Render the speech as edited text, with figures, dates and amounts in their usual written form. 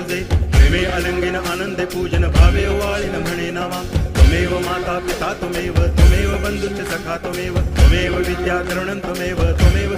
तुझे प्रेमे अलंगिन आनंदे पूजन भावे ओवाळीन म्हणे नावा त्वमेव माता पिता त्वमेव बंधुश्च सखा त्वमेव विद्या करुणं त्वमेव